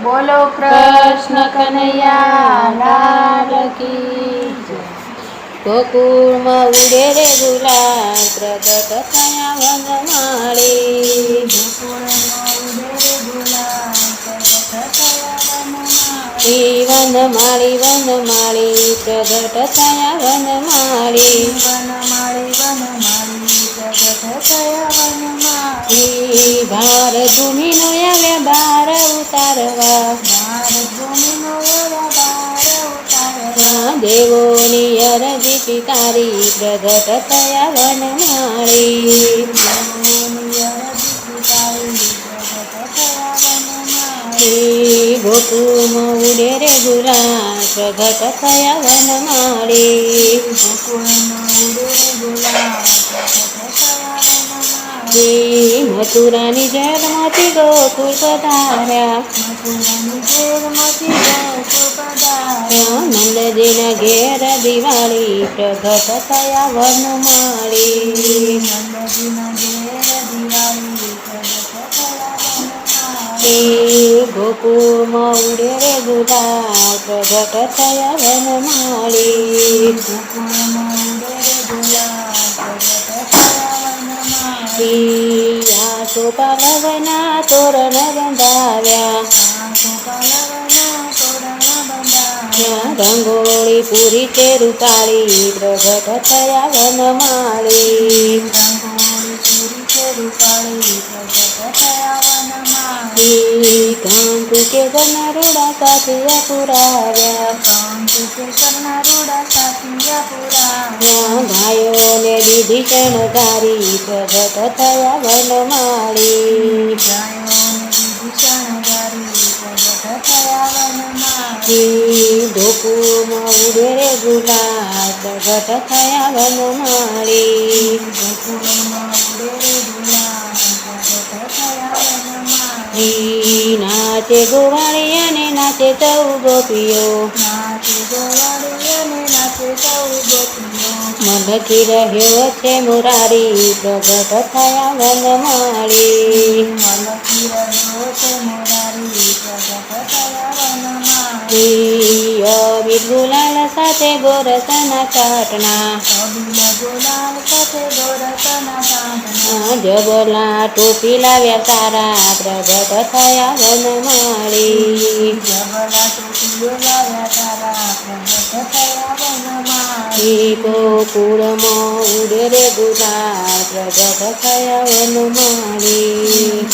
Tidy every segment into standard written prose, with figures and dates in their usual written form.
બોલો કૃષ્ણ કનૈયા લાલ કી જય. ગોકુળમાં ઉડે રે ગુલાલ પ્રગટ થયા વનમાળી. ગોકુળમાં ઉડે રે ગુલાલ પ્રગટ થયા ઈ વનમાળી. વનમાળી પ્રગટ થયા વનમાળી. વનમાળી પ્રગટ થયા વનમાળી. ઈ ભાર ભૂમિનો આવ્યા બાર ઉતારવા. ભૂમિનો બાર ઉતારવા. દેવોની અરજી સ્વીકારી પ્રગટ થયા વનમાળી. ગોકુળમાં ઉડે રે ગુલાલ પ્રગટ થયા વનમાળી. મથુરાની જેલમાંથી ગોકુળ પધાર્યા. નંદજીના ઘેર દિવાળી પ્રગટ થયા વનમાળી. ગોકુળમાં ઉડે રે ગુલાલ પ્રગટ થયા વનમાળી. આસોપાલવના તોરણ બંધાવ્યા. રંગોળી પૂરી તે રૂપાળી પ્રગટ થયા વનમાળી. કાંતુ કેસરના રૂડા સાથિયા પુરાવ્યા. ગાયોને દીધી શણગારી પ્રગટ થયા વનમાળી. ગોકુળમાં ઉડે રે ગુલાલ પ્રગટ થયા વનમાળી. નાચે ગોવાળી અને નાચે સૌ ગોપીઓ. મલકી રહ્યો છે મુરારી પ્રગટ થયા વનમાળી. અબીલ ગુલાલ સાથે ગોરસના ચાટણા. જબલા ટોપી લાવ્યા સારા પ્રગટ થયા વનમાળી. ગોકુળમાં ઉડે રે ગુલાલ પ્રગટ થયા વનમાળી.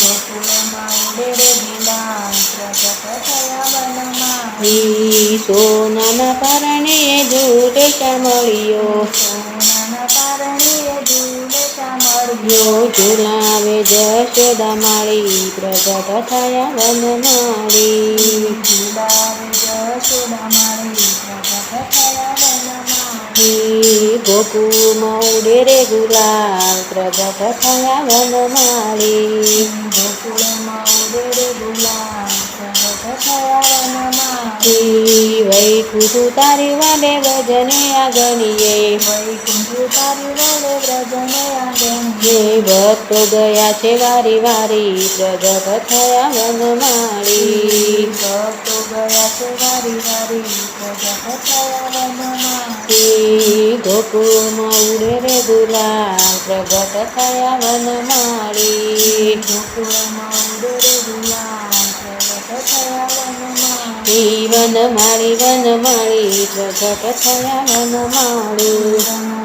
સોનાના પરણીએ ઝૂલે ચામળિયો. ઝુલાવે જશોદા માળી પ્રગટ થયા વનમાળી. ગોકુળમાં ઉડે રે ગુલાલ પ્રગટ થયા વનમાળી. વૈકુંઠ તારી વાલે વ્રજને આગણીએ. ભક્તો ગયા છે વારી વારી પ્રગટ થયા વનમાળી. ગોકુળમાં ઉડે રે ગુલાલ પ્રગટ થયા વનમાળી. વનમાળી પ્રગટ થયા વનમાળી.